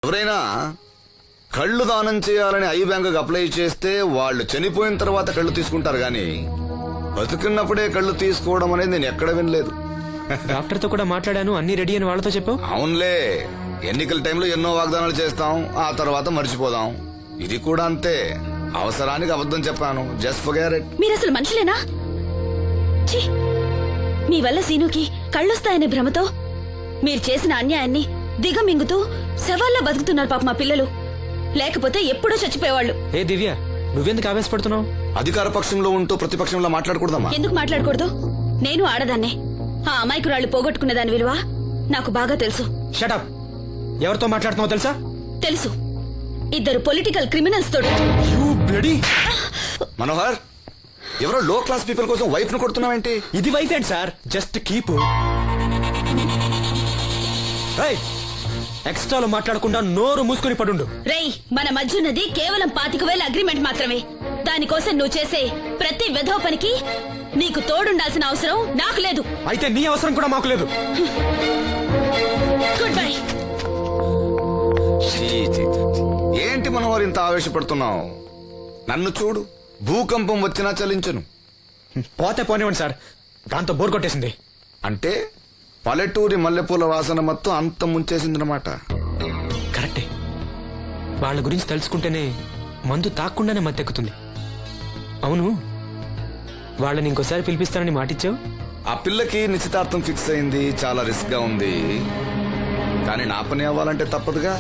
ఎవరైనా కళ్ళు దానం చేయాలని ఐ బ్యాంకుకి అప్లై చేస్తే వాళ్ళు చనిపోయిన తర్వాత కళ్ళు తీసుకుంటారు గాని బతుకున్నప్పుడే కళ్ళు తీసుకోవడం అనేది నేను ఎక్కడ వినలేదు. డాక్టర్ తో కూడా మాట్లాడాను, అన్ని రెడీ అని వాళ్ళతో చెప్పావు. అవునులే, ఎన్నికల టైంలో ఎన్నో వాగ్దానాలు చేస్తాం, ఆ తర్వాత మర్చిపోదాం. ఇది కూడా అంతే, అవసరానికి అబద్ధం చెప్పాను. Just forget it. మీరు అసలు మనుషులేనా? ఛీ! మీ వల్ల సీనుకి కళ్ళొస్తాయనే భ్రమతో మీరు చేసిన అన్యాయాన్ని దిగమింగుతూ శవాల్లో బతుకుతున్నారు పాప మా పిల్లలు. లేకపోతే ఎప్పుడూ చచ్చిపోయేవాళ్ళు. ఏ దివ్య, నువ్వెందుకు ఆవేశపడుతున్నావు? అధికార పక్షంలో ఉంటూ ప్రతిపక్షంలో మాట్లాడకూడదమ్మా. ఎందుకు మాట్లాడకూడదు? నేను ఆడదాన్నే. ఆ అమాయకురాళ్ళు పోగొట్టుకునే దాని విలువ నాకు బాగా తెలుసు. షటప్. ఎవరితో మాట్లాడుతున్నావు తెలుసా? తెలుసు. ఇద్దరు పొలిటికల్ క్రిమినల్స్ తోడు. మనోహర్, ఎవరో లో క్లాస్ పీపుల్ కోసం వైఫ్ ను కొడుతున్నావేంటి? ఇది వైఫ్ ఏంటి సార్? Just keep. ఎక్స్ట్రాలో మాట్లాడకుండా నోరు మూసుకుని పడుండు. రేయ్, మన మధ్య ఉన్నది కేవలం 25,000 అగ్రిమెంట్ మాత్రమే. దానికోసం నువ్వు చేసే ప్రతి వెధవ పనికి నీకు తోడుండాల్సిన అవసరం నాకు లేదు. అయితే నీ అవసరం కూడా మాకు లేదు. Good bye. ఏంటి మనోహర్ ఇంత ఆవేశపడుతున్నావు? నన్ను చూడు, భూకంపం వచ్చినా చలించను. పోతే పోనివ్వండి సార్, దాంతో బోర్ కొట్టేసింది. అంటే పల్లెటూరి మల్లెపూల వాసన మొత్తం అంత ముంచేసిందనమాట. కరెక్టే. వాళ్ళ గురించి తెలుసుకుంటేనే మందు తాక్కుండానే మత్తెక్కుతుంది. అవును, వాళ్ళని ఇంకోసారి పిలిపిస్తానని మాటిచ్చావు. ఆ పిల్లకి నిశ్చితార్థం ఫిక్స్ అయింది. చాలా రిస్క్ గా ఉంది, కానీ నా పని అవ్వాలంటే తప్పదుగా.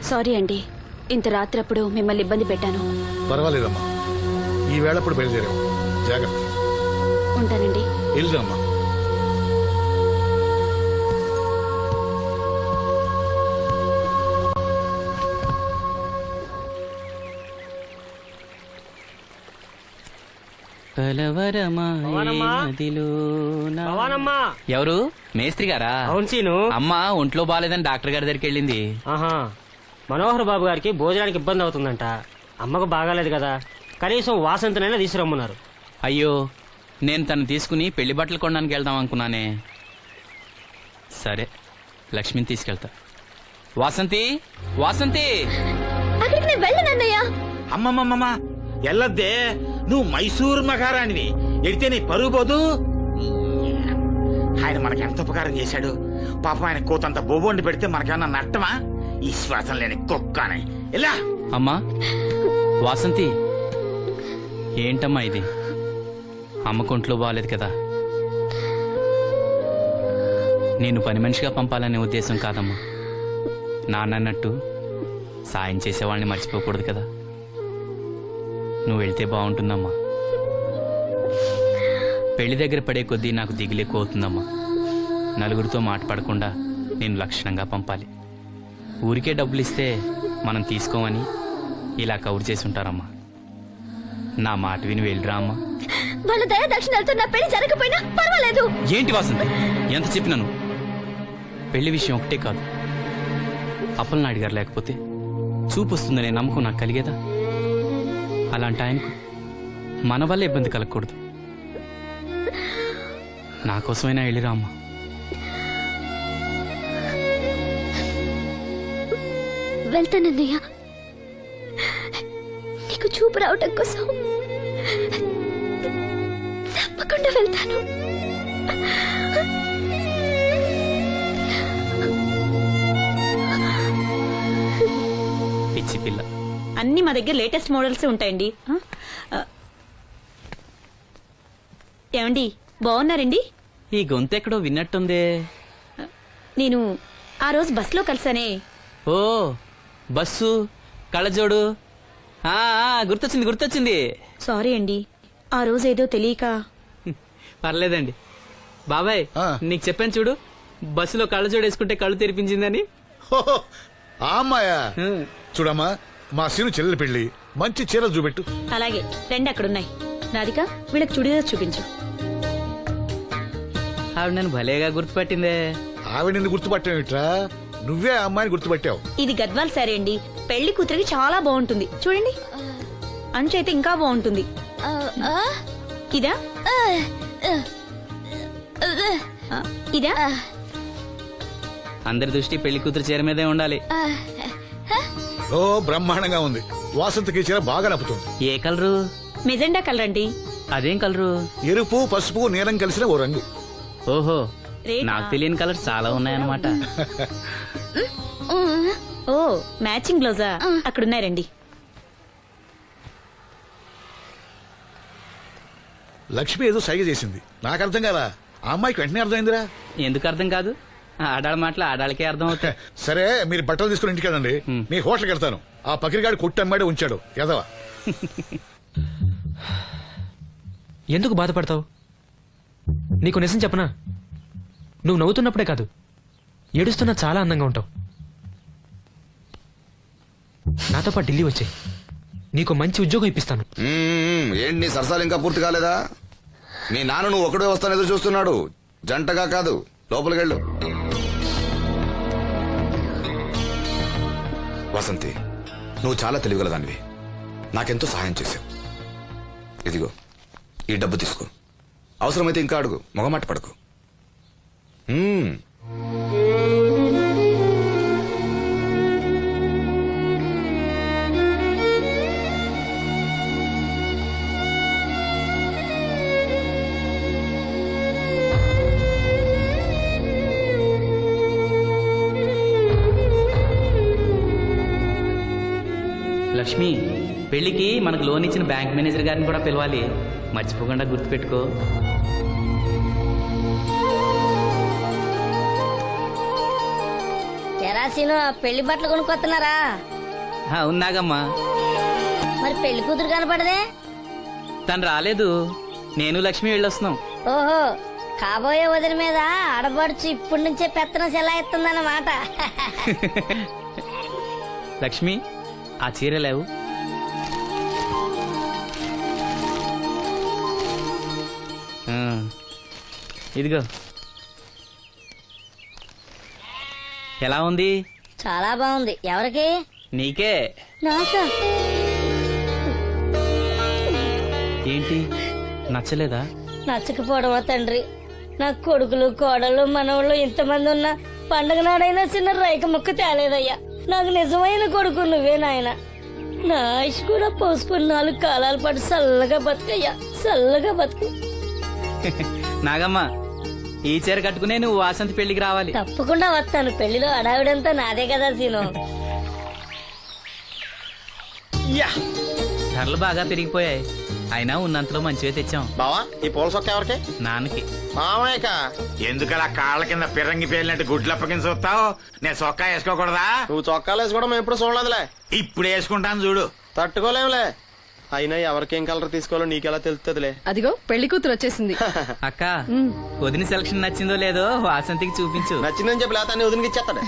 సారీ అండి, ఇంత రాత్రప్పుడు మిమ్మల్ని ఇబ్బంది పెట్టాను. పర్వాలేదమ్మా, ఈ వేళప్పుడు బయలుదేరావు. జాగ్రత్త. ఉంటానండి. వెళ్దామా. ఎవరు? మేస్త్రి గారా? అవును సీను. అమ్మ ఒంట్లో బాలేదని డాక్టర్ గారి దగ్గరికి వెళ్ళింది. ఆహా, మనోహర్ బాబు గారికి భోజనానికి ఇబ్బంది అవుతుందంట. అమ్మకు బాగాలేదు కదా, కనీసం వాసంతనైనా తీసుకురమ్మన్నారు. అయ్యో, నేను తను తీసుకుని పెళ్లి బట్టలు కొనడానికి వెళ్దాం అనుకున్నానే. సరే, లక్ష్మిని తీసుకెళ్తా. వాసంతి, వాసంతి. అమ్మమ్మమ్మ, ఎల్లద్దే, నువ్వు మైసూరు మహారాణివి. ఎడితే నీ పరుగు పోదు. ఆయన మనకి ఎంత ఉపకారం చేశాడు. పాపం ఆయన కోతంత బొబొండి పెడితే మనకేమన్నా నట్టమా? ఈ శ్వాసం లేని కుక్కనే. ఇలా అమ్మా వాసంతి, ఏంటమ్మా ఇది? అమ్మకుంట్లో బాగాలేదు కదా. నేను పని మనిషిగా పంపాలనే ఉద్దేశం కాదమ్మా. నాన్నన్నట్టు సాయం చేసేవాళ్ళని మర్చిపోకూడదు కదా. నువ్వు వెళ్తే బాగుంటుందమ్మా. పెళ్లి దగ్గర పడే కొద్దీ నాకు దిగులు ఎక్కువ అవుతుందమ్మా. నలుగురితో మాట పడకుండా నేను లక్షణంగా పంపాలి. ఊరికే డబ్బులు ఇస్తే మనం తీసుకోమని ఇలా కవర్ చేసి ఉంటారమ్మా. నా మాట విని వెళ్ళిరా అమ్మా. వాళ్ళ దయ దక్షిణాలతో నా పెళ్లి జరగకపోయినా పర్వాలేదు. ఏంటి వాసంతి, ఎంత చెప్పినాను? పెళ్లి విషయం ఒకటే కాదు, అప్పలనాయుడు గారు లేకపోతే చూపు వస్తుందనే నమ్మకం నాకు కలిగేదా? అలాంటి ఆయనకు మన వల్ల ఇబ్బంది కలగకూడదు. నా కోసమైనా వెళ్ళిరా అమ్మా. వెళ్తానన్నయ్య, నీకు చూపు రావటం కోసం తప్పకుండా వెళ్తాను. పిచ్చి పిల్ల. అన్ని మా దగ్గర లేటెస్ట్ మోడల్స్ ఉంటాయండి. ఏమండి, బాగున్నారండి? ఈ గొంతు ఎక్కడో విన్నట్టుందే. నేను ఆ రోజు బస్సులో కలిసానే. ఓ, బస్సు, కళ్ళజోడు. గుర్తొచ్చింది గుర్తొచ్చింది. సారీ అండి, ఆ రోజు ఏదో తెలియక. పర్లేదండి బాబాయ్, నీకు చెప్పాను చూడు, బస్సులో కళ్ళజోడు వేసుకుంటే కళ్ళు తెరిపించిందని. ఆ అమ్మాయా? చూడమ్మా, మా సీను చెల్లెలి పెళ్లి, మంచి చీరలు చూపెట్టు. అలాగే, రెండు అక్కడున్నాయి. రాధిక, వీళ్ళకి చుడిదార్ చూపించు. ఆవిడ నన్ను భలేగా గుర్తుపట్టిందే. ఆవిడ నిన్ను గుర్తుపట్టావిట్రా? నువ్వే ఆ అమ్మాయిని గుర్తుపట్టావు. ఇది గద్వాల్ సారీ అండి, పెళ్లి కూతురికి చాలా బాగుంటుంది. చూడండి, అంచు అయితే ఇంకా బాగుంటుంది. ఇదా ఇదా అందరి దృష్టి పెళ్లి కూతురు చీర మీదే ఉండాలి. ఓ బ్రహ్మాండంగా ఉంది. వాసంతికి చీర బాగా నప్పుతుంది. ఏ కలరు? మెజెండా కలర్ అండి. అదేం కలరు? ఎరుపు, పసుపు, నీలం కలిసిన ఓ రంగు. ఓహో, రేటా? నాకు తెలియని కలర్స్ చాలా ఉన్నాయన్నమాట. ఓ మ్యాచింగ్ బ్లౌజా? అక్కడున్నాయి రండి. లక్ష్మి ఏదో సైగ చేసింది, నాకు అర్థం కాలా. ఆ అమ్మాయికి వెంటనే అర్థమైందిరా. ఎందుకు అర్థం కాదు? ఆడాళ్ళ మాటలు ఆడాళ్ళకే అర్థం అవుతాయి. సరే మీరు బట్టలు తీసుకుని ఇంటికి వెళ్ళండి. మీ హోటల్కి వెళ్తాను. ఆ పకిరిగాడు కొట్టి అమ్మాడే ఉంచాడు ఎదవా. ఎందుకు బాధపడతావు? నీకు నిజం చెప్పనా, నువ్వు నవ్వుతున్నప్పుడే కాదు, ఏడుస్తున్నా చాలా అందంగా ఉంటావు. నాతో పాటు ఢిల్లీ వచ్చాయి, నీకు మంచి ఉద్యోగం ఇప్పిస్తాను. ఏంటి నీ సరసాలు ఇంకా పూర్తి కాలేదా? మీ నాన్న నువ్వు ఒకడే వస్తాను ఎదురు చూస్తున్నాడు, జంటగా కాదు. లోపలికెళ్ళు. వసంతి, నువ్వు చాలా తెలివిగలదానివి. నాకెంతో సహాయం చేశావు. ఇదిగో ఈ డబ్బు తీసుకో. అవసరమైతే ఇంకా అడుగు, మొగమాట పడకు. లక్ష్మి, పెళ్లికి మనకు లోన్ ఇచ్చిన బ్యాంక్ మేనేజర్ గారిని కూడా పిలవాలి. మర్చిపోకుండా గుర్తుపెట్టుకో. ఎరాసీను పెళ్లి బట్టలు కొనుక్కొస్తున్నారా? ఉన్నాగమ్మా. మరి పెళ్లి కూతురు కనపడదే? తను రాలేదు, నేను లక్ష్మి వెళ్ళొస్తున్నాం. ఓహో, కాబోయే వదిన మీద ఆడబడుచు ఇప్పటి నుంచే పెత్తనం సెలాయిస్తుందన్నమాట. లక్ష్మి, ఆ చీర లేవు. ఇదిగో. ఎలా ఉంది? చాలా బాగుంది. ఎవరికి? నీకే. నాకా? ఏంటి, నచ్చలేదా? నచ్చకపోవడమా తండ్రి? నా కొడుకులు, కోడళ్ళు, మనవాళ్ళు ఇంతమంది ఉన్నా పండగ నాడైనా చిన్న రైక ముక్క తేలేదయ్యా. నాకు నిజమైన కొడుకు నువ్వే నాయన. నా ఆయుష్ కూడా పోసుకుని 4 కాలాల పాటు చల్లగా బతుకయ్యా, చల్లగా బతుకు. నాగమ్మ, ఈ చీర కట్టుకునే నువ్వు వాసంతి పెళ్లికి రావాలి. తప్పకుండా వస్తాను. పెళ్లిలో అడావిడంతా నాదే కదా సీను. ధరలు బాగా పెరిగిపోయాయి, అయినా ఉన్నంతలో మంచివే తెచ్చాం. బావా, ఈ పూల సొక్క ఎవరికి? నాన్నకి. మామయ్యక. ఎందుకలా కాళ్ళ కింద పిరంగి పేలినట్టు గుడ్లు అప్పకింద చూస్తావు? నేను చొక్కా వేసుకోకూడదా? నువ్వు చొక్కాలు వేసుకోవడం మేము ఎప్పుడు చూడలేదులే. ఇప్పుడు వేసుకుంటాను చూడు. తట్టుకోలేములే. అయినా ఎవరికేం కలర్ తీసుకోవాలో నీకెలా తెలుస్తుందిలే. అదిగో పెళ్లి కూతురు వచ్చేసింది. అక్క, వదిన సెలక్షన్ నచ్చిందో లేదో వాసంతికి చూపించు. నచ్చిందని చెప్పి లేత వదిలికి ఇచ్చేస్తాడు.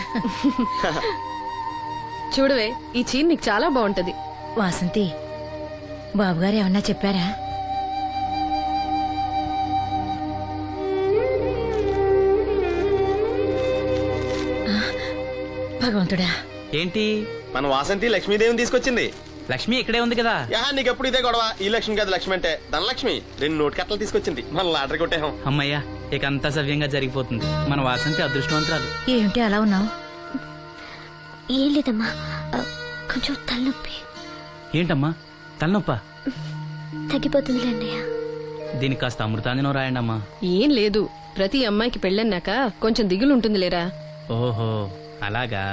చూడవే, ఈ చీర నీకు చాలా బాగుంటది. వాసంతి, బాబుగారు ఏమన్నా చెప్పారా? భగవంతుడా. ఏంటి? మన వాసంతి లక్ష్మీదేవిని తీసుకొచ్చింది. లక్ష్మి ఇక్కడే ఉంది కదా. యా, నీకెప్పుడు ఇదే గొడవ. ఈ లక్ష్మి కాదు, లక్ష్మి అంటే ధనలక్ష్మి. 2 నోటు కట్టలు తీసుకొచ్చింది. మన లాటరీ కొట్టేహం. అమ్మయ్యా, ఇక అంతా సవ్యంగా జరిగిపోతుంది. మన వాసంతి అదృష్టవంతురాలు. ఏమిటి అలా ఉన్నావు? ఏం లేదమ్మా, కొంచెం తలనొప్పి. ఏంటమ్మా, తలనొప్ప? తగ్గిపోతుంది అన్నయ్య. దీనికి కాస్త అమృతాంజనం రాయండి అమ్మా. ఏం లేదు, ప్రతి అమ్మాయికి పెళ్ళన్నాక కొంచెం దిగులు ఉంటుంది లేరా. ఓహో, అలాగా.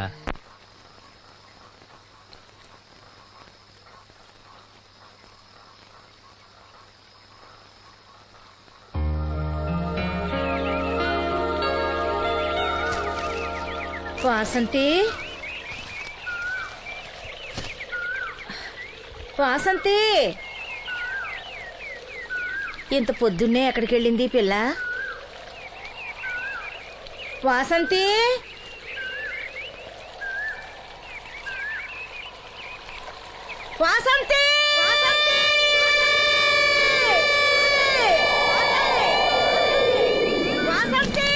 వాసంతి, వాసంతి, ఇంత పొద్దున్నే ఎక్కడికి వెళ్ళింది పిల్ల? వాసంతి, వాసంతి, వాసంతి, వాసంతి.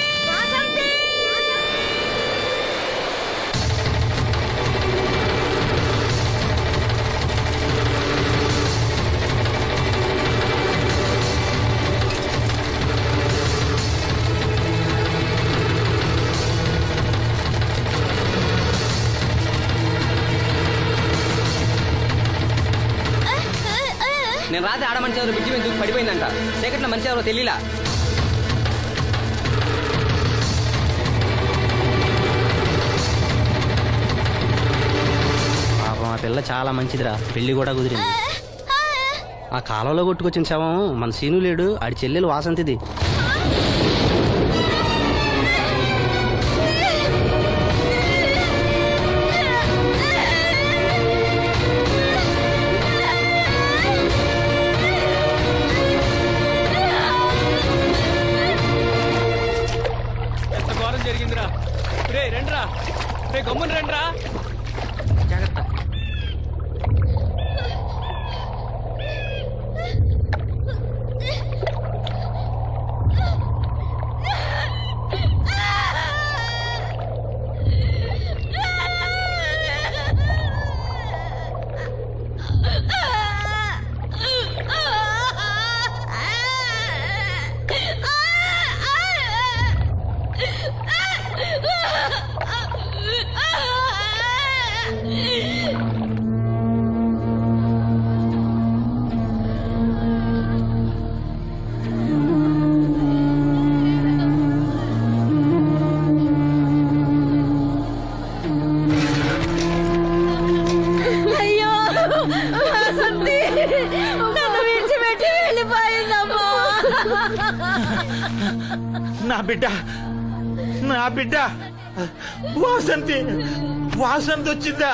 నేను రాత్రి ఆడ మనిషి ఎవరు బిడ్జి మీద దూకి పడిపోయిందంట. చీకట్లో మనిషి ఎవరో తెలియలా. పాపం ఆ పిల్ల చాలా మంచిదిరా, పెళ్లి కూడా కుదిరింది. ఆ కాలంలో కొట్టుకొచ్చిన శవం మన సీను లేడు, ఆడి చెల్లెలు వాసంతిది. ఎంత ఘోరం జరిగిందిరా. రే రండ్రా, రే గమ్మున రండ్రా. జాగ్రత్త. అయ్యో వాసంతి నన్ను విడిచిపెట్టి వెళ్ళిపోయిందమ్మా. నా బిడ్డ, నా బిడ్డ వాసంతి, వాసంతి వచ్చిందా?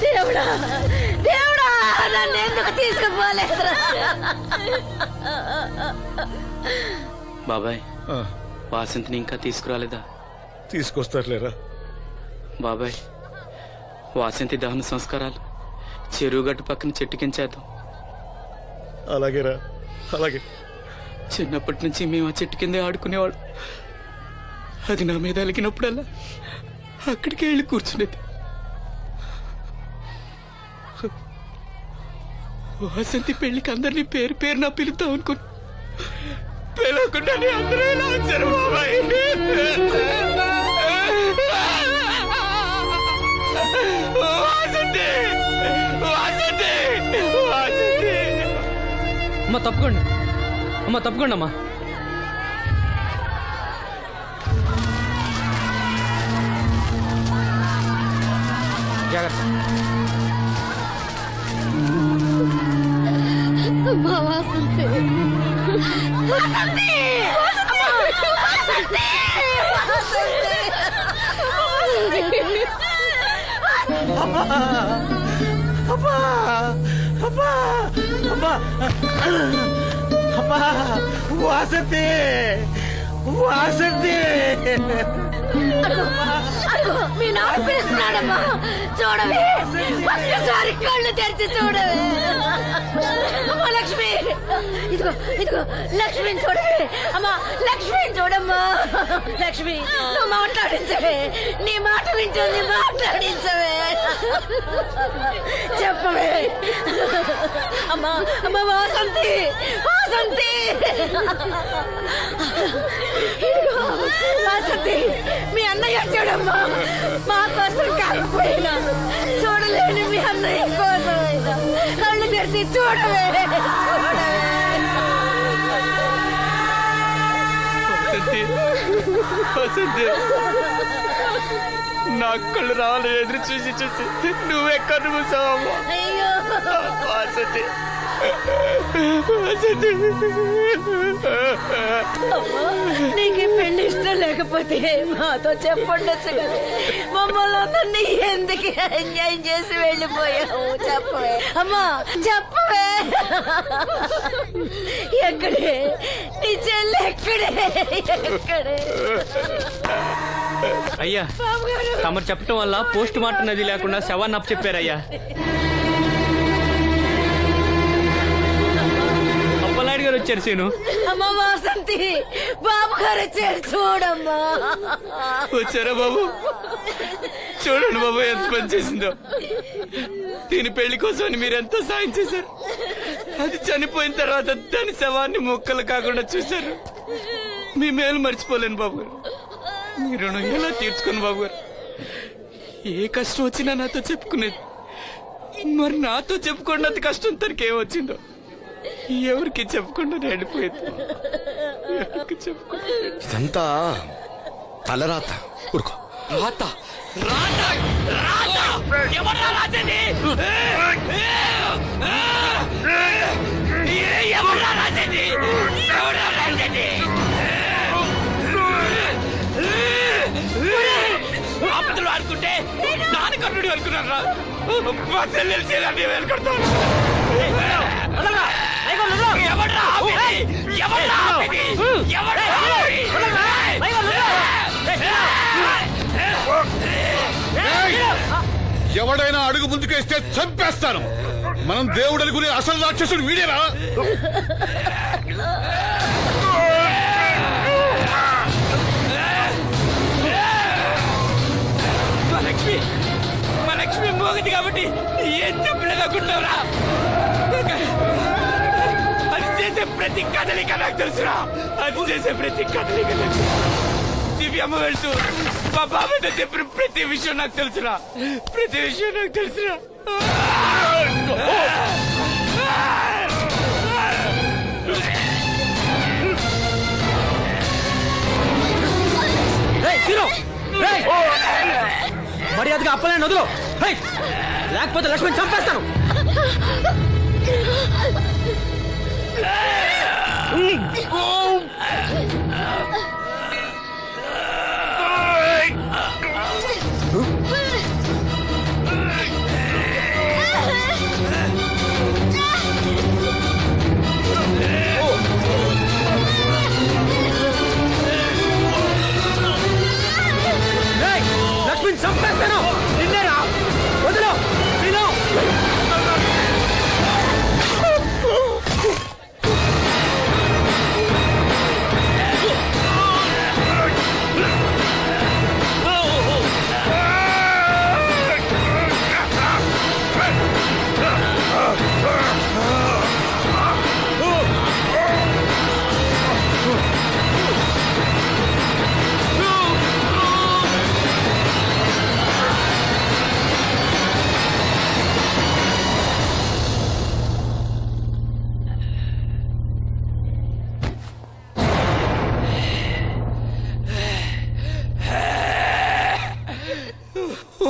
దేవుడా దేవుడా నన్ను ఎందుకు తీసుకుపోలేదురా? బాబాయ్, వాసంతిని ఇంకా తీసుకురాలేదా? తీసుకొస్తారులేరా. బాబాయ్, వాసంతి దహన సంస్కారాలు చెరువు గట్టు పక్కన చెట్టు కించేద్దాం. అలాగేరా, అలాగే. చిన్నప్పటి నుంచి మేము ఆ చెట్టు కిందే ఆడుకునేవాడు. అది నా మీద అలిగినప్పుడల్లా అక్కడికే వెళ్ళి కూర్చునేది. వాసంతి పెళ్లికి అందరినీ పేరు పేరున పిలుద్దాం అనుకుని పిలవకుండానే అందరూ ఇలా వచ్చారు బాబాయ్. వాసంతి, వాసంతి, వాసంతి. అమ్మ తప్పుకోండి, అమ్మ తప్పుకోండి అమ్మా. జాగ్రత్త. అమ్మా వాసంతి, వాసంతి, వాసంతి, అమ్మా, అమ్మా, అమ్మా, అమ్మా, అమ్మా, వాసంతి, వాసంతి. అదిగో మీ నాన్న పిలుస్తున్నాడమ్మా, చూడవే, ఒక్కసారి కళ్ళు తెరిచి చూడవే. అమ్మా లక్ష్మి, ఇదిగో ఇదిగో లక్ష్మిని చూడవే. అమ్మా లక్ష్మిని చూడమ్మా. లక్ష్మి నువ్వు మాట్లాడించవే, నీ మాట వింటుంది, మాట్లాడించవే, చెప్పవే. అమ్మా అమ్మా వాసంతి, వాసంతి, ఇదిగో వాసంతి, మీ అన్నయ్య చూడమ్మా. మా కోసం కాకపోయినా చూడలేని మీ అన్నయ్య కోసమైనా కళ్ళు తెరిచి చూడవే, చూడవే. వసంతి, నా కళ్ళు రావాలి ఎదురు చూసి చూసి నువ్వెక్కడ మూసావమ్మా. అయ్యో వసంతి, వసంతి. అమ్మా, నీకు పెళ్లి ఇష్టం లేకపోతే మాతో చెప్పండొచ్చు కదా. మమ్మల్ని అందరినీ ఎందుకు ఎంజాయ్ చేసి వెళ్ళిపోయావు? చెప్పవే అమ్మా, చెప్పవే. ఎక్కడే నీ చెల్లి? ఎక్కడే ఎక్కడే? అయ్యా, తమరు చెప్పటం వల్ల పోస్ట్ మార్టం నది లేకుండా శవాన్ని అప్పచెప్పారయ్యా. అప్పలాడి గారు వచ్చారు సీను. అమ్మ వాసంతి, బాబు గారు వచ్చారు చూడమ్మా. వచ్చారా బాబు? చూడండి బాబు ఎంత పని చేసిందో. దీని పెళ్లి కోసం మీరెంతో సాయం చేశారు. అది చనిపోయిన తర్వాత దాని శవాన్ని ముక్కలు కాకుండా చూశారు. మీ మేలు మర్చిపోలేను బాబు గారు. మీ రుణం ఎలా తీర్చుకోను బాబు గారు. ఏ కష్టం వచ్చినా నాతో చెప్పుకునేది. మరి నాతో చెప్పుకున్నంత కష్టం తనకి ఏమొచ్చిందో ఎవరికి చెప్పకుండా వెళ్ళిపోయింది. ఎవరికి చెప్పకుండా ఇదంతా తలరాత. ఊరుకో. రాత రాత రాత ఎవరా రాజని? ఎవరా రాజని? ఎవరా రాజని? ఆపదలు ఆడుకుంటే నాన్న కర్ణుడు అనుకున్నారా? మా చెల్లెలు చేయాలని వెళ్ళుకుంటాను. ఎవడ్రా ఆపేది? ఎవడ్రా ఆపేది? ఎవడ్రా ఆపేది? ఎవడైనా అడుగు ముందుకేస్తే చంపేస్తాను. మనం దేవుడు అనుకునే అసలు రాక్షసుడు వీడేరా? మా లక్ష్మి మోగది కాబట్టి ఏం చెప్పలేదనుకుంటావురా? అది చేసే ప్రతి కదలిక నాకు తెలుసురా. అది చేసే ప్రతి కదలిక నాకు దివ్యమ్మ వెళ్తూ మా బాబాయ్తో చెప్పిన ప్రతి విషయం నాకు తెలుసురా. ప్రతి విషయం నాకు తెలుసురా. మర్యాదగా అప్పలేని వదులు, లేకపోతే లక్ష్మణ్ చంపేస్తాను. లక్ష్మణ్ చంపేస్తాను. నిన్నేరా వదులు.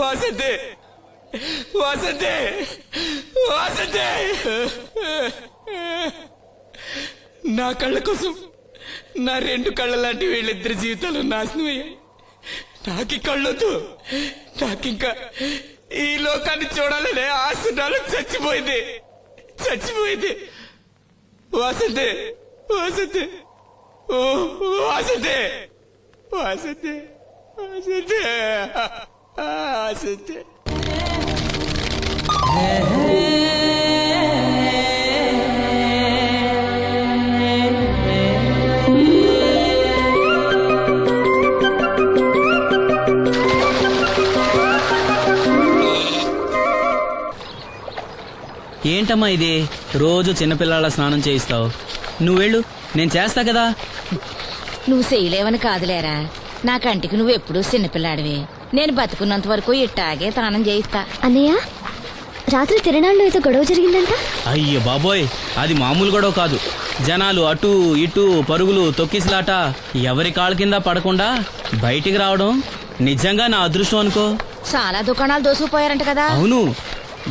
వాసంతే వాసంతే వాసంతే, నా కళ్ళ కోసం నా రెండు కళ్ళ లాంటి వీళ్ళిద్దరి జీవితాలు నాశనం అయ్యాయి. నాకి కళ్ళొద్దు. నాకింకా ఈ లోకాన్ని చూడాలనే ఆశ నాలో చచ్చిపోయింది. చచ్చిపోయింది. వాసంతే వాసంతే ఓ వాసంతే వాసంతే వాసంతే వాసంతే. ఏంటమ్మా ఇది? రోజు చిన్నపిల్లల స్నానం చేయిస్తావు. నువ్వెళ్ళు, నేను చేస్తా కదా. నువ్వు చేయలేవని కాదులేరా, నా కంటికి నువ్వెప్పుడూ చిన్నపిల్లాడివి. నేను బతుకున్నంత వరకు ఇట్టాగే తానం చేయిస్తా. అన్నయ్య, రాత్రి తిరణాల్లో ఏదో గొడవ జరిగిందంట. అయ్యో బాబోయ్, అది మామూలు గొడవ కాదు. జనాలు అటు ఇటు పరుగులు, తొక్కిసలాట. ఎవరి కాళ్ళ కింద పడకుండా బయటికి రావడం నిజంగా నా అదృష్టం అనుకో. చాలా దుకాణాలు దోసుకుపోయారంట కదా. అవును,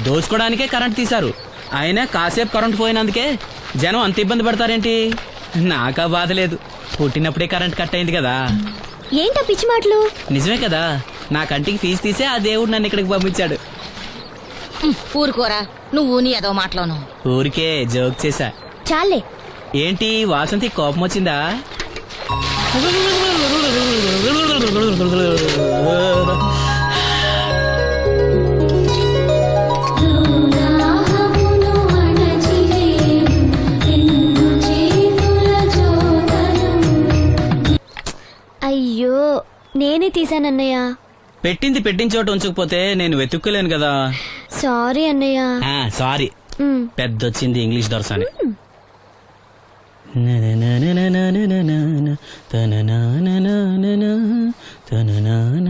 దోచుకోవడానికే కరెంట్ తీశారు. అయినా కాసేపు కరెంట్ పోయినందుకే జనం అంత ఇబ్బంది పడతారేంటి? నాకా బాధ లేదు, పుట్టినప్పుడే కరెంట్ కట్ అయింది కదా. ఏంటా పిచ్చి మాటలు? నిజమే కదా, నా కంటికి ఫీజు తీసే ఆ దేవుడు నన్ను ఇక్కడికి పంపించాడు. ఊరుకోరా, నువ్వు నీ ఏదో మాటలోను. ఊరికే జోక్ చేశా. చాలే. ఏంటి వాసంతి, కోపం వచ్చిందా? అయ్యో, నేనే తీసానన్నయ్య. పెట్టింది పెట్టిన చోట ఉంచకపోతే నేను వెతుక్కోలేను కదా. సారీ అన్నయ్య. సారీ. పెద్దొచ్చింది ఇంగ్లీష్ దొరసాని.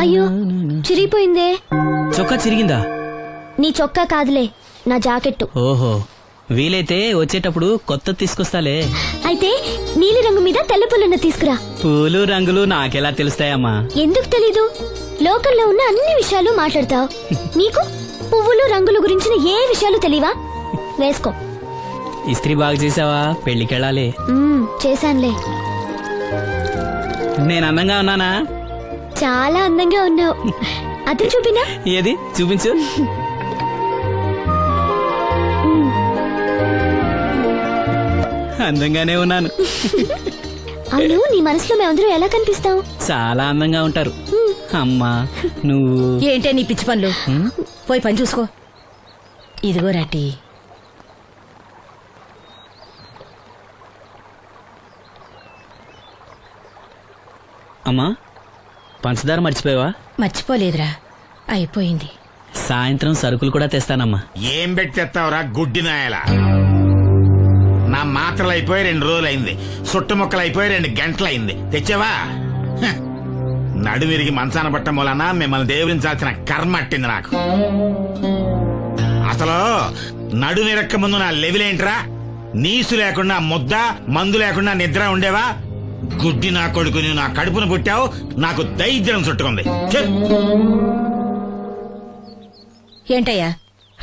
అయ్యో, చిరిగిపోయిందే. చొక్కా చిరిగిందా? నీ చొక్కా కాదులే, నా జాకెట్టు. ఓహో, వీలైతే వచ్చేటప్పుడు కొత్త తీసుకొస్తాలే. అయితే నీలి రంగు మీద తెల్ల పుల్లన్న తీసుకురా. పూలు రంగులు నాకెలా తెలుస్తాయమ్మా? ఎందుకు తెలీదు? లోకల్లో ఉన్న అన్ని విషయాలు మాట్లాడతావు. నీకు పువ్వులు రంగుల గురించిన ఏ విషయాలు తెలియవా? వేసుకో. ఇస్త్రీ బాగా చేసావా? పెళ్లికెళ్ళాలి. చేశానులే. నేను అందంగా ఉన్నానా? చాలా అందంగా ఉన్నావు. అది చూపినా? ఏది చూపించు. అందంగానే ఉన్నాను. అవును, నీ మనసులో మేమందరూ ఎలా కనిపిస్తావు? చాలా అందంగా ఉంటారు. అమ్మా నువ్వు ఏంటే నీ పిచ్చి పనులు? పోయి పని చూసుకో. ఇదిగో రాటి. అమ్మా, పంచదార మర్చిపోయావా? మర్చిపోలేదురా, అయిపోయింది. సాయంత్రం సరుకులు కూడా తెస్తానమ్మా. ఏం పెట్టేస్తావురా గుడ్డి నాయల? నా మాత్రలు అయిపోయి 2 రోజులైంది, సుట్టుముక్కలు అయిపోయి 2 గంటలైంది. తెచ్చావా? హ. నడుమిరిగి మంచాన పట్ట మూలన మిమ్మల్ని దేవుడించాల్సిన కర్మ అట్టింది నాకు. అసలు నడుమిరక్క ముందు నా లెవెలేంట్రా? నీసు లేకుండా ముద్ద, మందు లేకుండా నిద్ర ఉండేవా? గుడ్డి నా కొడుకు, నువ్వు నా కడుపును పుట్టావు, నాకు దైద్యం చుట్టుకుంది. ఏంటయ్యా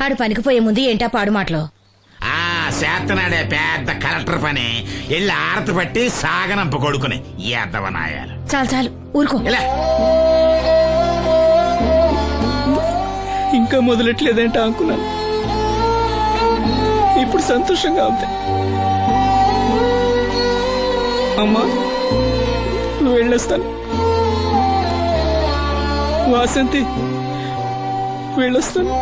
ఆడు పనికి పోయే ముందు ఏంటా పాడు మాటలు? చేతనాడే పెద్ద కలెక్టర్ పని. ఎల్లి ఆరతి పట్టి సాగనంప కొడుకుని ఎద్దవనాయాలు. చాలు చాలు ఊరుకో. ఇంకా మొదలెట్లేదంటే అనుకున్నాను. ఇప్పుడు సంతోషంగా ఉంది. అమ్మా వెళ్ళొస్తాను. వాసంతి వెళ్ళొస్తాను.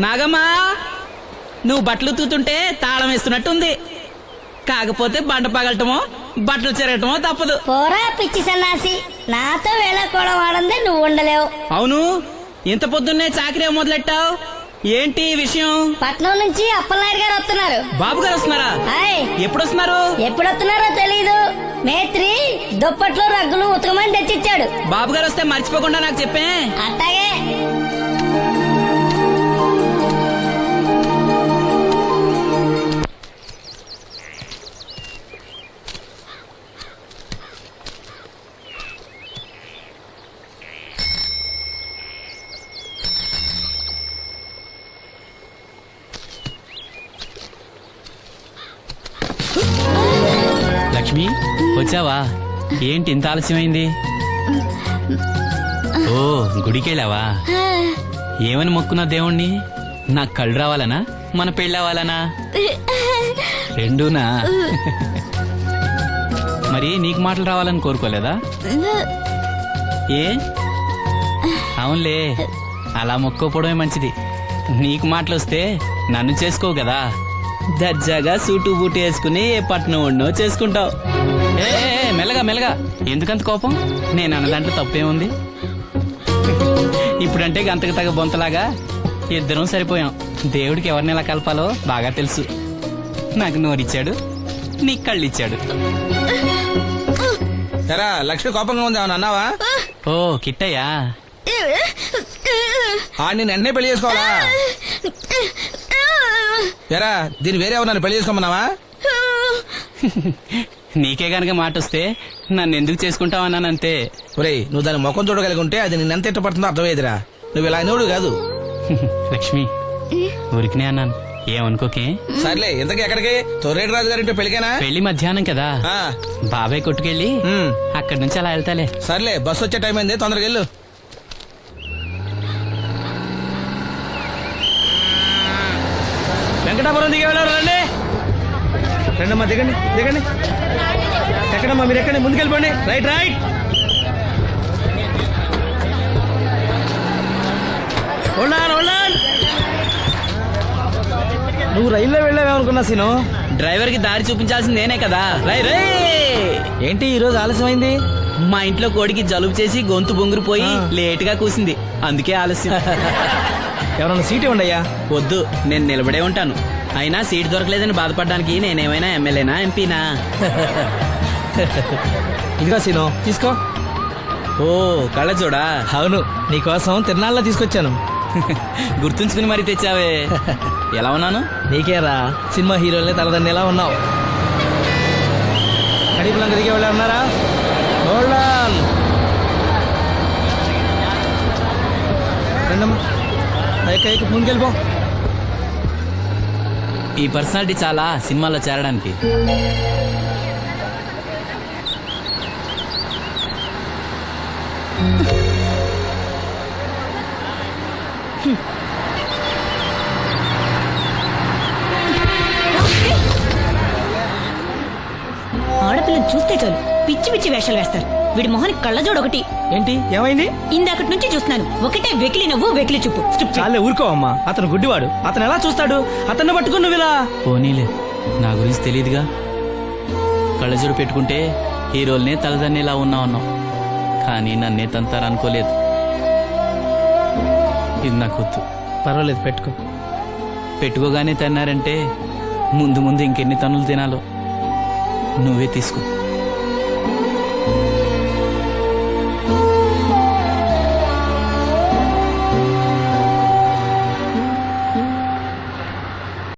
నాగమ్మా, నువ్వు బట్టలు తూతుంటే తాళం వేస్తున్నట్టుంది. కాకపోతే బండ పగలటమో బట్టలు చెరగటమో తప్పదు. పోరా పిచ్చి సన్నాసి, నాతో వేళకోవడం వాడందే నువ్వు ఉండలేవు. అవును, ఇంత పొద్దున్నే చాకరీ మొదలెట్టావు, ఏంటి విషయం? పట్నం నుంచి అప్పలనాయుడు గారు వస్తున్నారు. బాబు గారు వస్తున్నారా? ఎప్పుడు వస్తున్నారు? ఎప్పుడు వస్తున్నారో తెలీదు. మేత్రి దుప్పట్లు రగ్గులు ఉతకమని తెచ్చిచ్చాడు. బాబు గారు వస్తే మర్చిపోకుండా నాకు చెప్పే. అట్టాగే. లక్ష్మి వచ్చావా? ఏంటి ఇంత ఆలస్యమైంది? ఓ గుడికెళ్ళావా? ఏమని మొక్కున్నా దేవుణ్ణి? నాకు కళ్ళు రావాలనా, మన పెళ్ళవాలనా? రెండూనా? మరి నీకు మాటలు రావాలని కోరుకోలేదా? ఏ అవునులే, అలా మొక్కోపోవడమే మంచిది. నీకు మాటలు వస్తే నన్ను చేసుకోవు కదా. దర్జాగా సూటు బూటు వేసుకుని ఏ పట్నం ఉండో చేసుకుంటావు. ఏ మెల్లగా మెల్లగా, ఎందుకంత కోపం? నేను అన్నదాంట్లో తప్పేముంది? ఇప్పుడంటే గంతకు తగ్గ బొంతలాగా ఇద్దరం సరిపోయాం. దేవుడికి ఎవరిని ఎలా కలపాలో బాగా తెలుసు. నాకు నోరిచ్చాడు, నీకు కళ్ళు ఇచ్చాడు. లక్ష్మి కోపంగా ఉంది, ఏమన్నా అన్నావా? ఓ కిట్టయ్యా, నేను వెంటనే పెళ్లి చేసుకోవాలా? ఎరా దీన్ని వేరే ఎవరు పెళ్లి చేసుకోమన్నావా? నీకే గనక మాట వస్తే నన్ను ఎందుకు చేసుకుంటావన్నానంతే. ఒరేయ్, నువ్వు దాని ముఖం చూడగలిగి ఉంటే అది నిన్నెంత ఇష్టపడుతుందో అర్థమయ్యేదిరా. నువ్వు ఇలా అయినోడు కాదు. లక్ష్మి ఊరికినే అన్నాను, ఏమనుకోకే. సర్లే, ఇంతకీ ఎక్కడికి? తొర్రేటి రాజు గారింటే పెళ్ళికేనా? పెళ్లి మధ్యాహ్నం కదా, బాబాయ్ కొట్టుకెళ్ళి అక్కడి నుంచి అలా వెళ్తాలే. సర్లే, బస్సు వచ్చే టైం అయింది, తొందరగా వెళ్ళు. వెంకటాపురం దిగే వెళ్ళారు. రండి రండమ్మా, దిగండి దిగండి. ఎక్కడమ్మా మీరు? ఎక్కండి, ముందుకెళ్ళిపోండి. Right right. నువ్వు రైల్లో వెళ్ళావేమనుకున్నా సీను. డ్రైవర్ కి దారి చూపించాల్సింది నేనే కదా. రై రే ఏంటి ఈ రోజు ఆలస్యమైంది? మా ఇంట్లో కోడికి జలుబు చేసి గొంతు బొంగురుపోయి లేట్ గా కూసింది, అందుకే ఆలస్యం. ఎవరన్నా సీట్ ఇవ్వండి అయ్యా. వద్దు, నేను నిలబడే ఉంటాను. అయినా సీట్ దొరకలేదని బాధపడడానికి నేనేమైనా ఎమ్మెల్యేనా ఎంపీనా? ఇదిగో సీను తీసుకో. ఓ కళ్ళజోడా? అవును, నీకోసం తిరునాళ్ళ తీసుకొచ్చాను. గుర్తుంచుకుని మరి తెచ్చావే. ఎలా ఉన్నాను? నీకేరా సినిమా హీరోలే తలదండి ఎలా ఉన్నావు. కడిపులంక దిగే వాళ్ళు ఉన్నారా? రండమ్మా, ముందుకెళ్ళిపో. ఈ పర్సనాలిటీ చాలా సినిమాలో చేరడానికి. ఆడపిల్లని చూస్తే చాలు పిచ్చి పిచ్చి వేషాలు వేస్తారు. వీడి మొహానికి కళ్ళజోడు ఒకటి. ఏంటి ఏమైంది? ఇందాకటి నుంచి చూస్తున్నాను, ఒకటే వెకిలి నవ్వు వెకిలి చూపు. చాలే ఊరుకో అమ్మా, అతను గుడ్డివాడు. అతను ఎలా చూస్తాడు? అతన్ని పట్టుకుని నువ్వు ఇలా. పోనీలే, నా గురించి తెలియదుగా. కళ్ళజోడు పెట్టుకుంటే హీరోల్నే తలదన్నేలా ఉన్నావు, కానీ నన్నే తంతారనుకోలేదు. ఇది నాకు వద్దు. పర్వాలేదు, పెట్టుకో. పెట్టుకోగానే తిన్నారంటే ముందు ముందు ఇంకెన్ని తన్నులు తినాలో నువ్వే తీసుకో.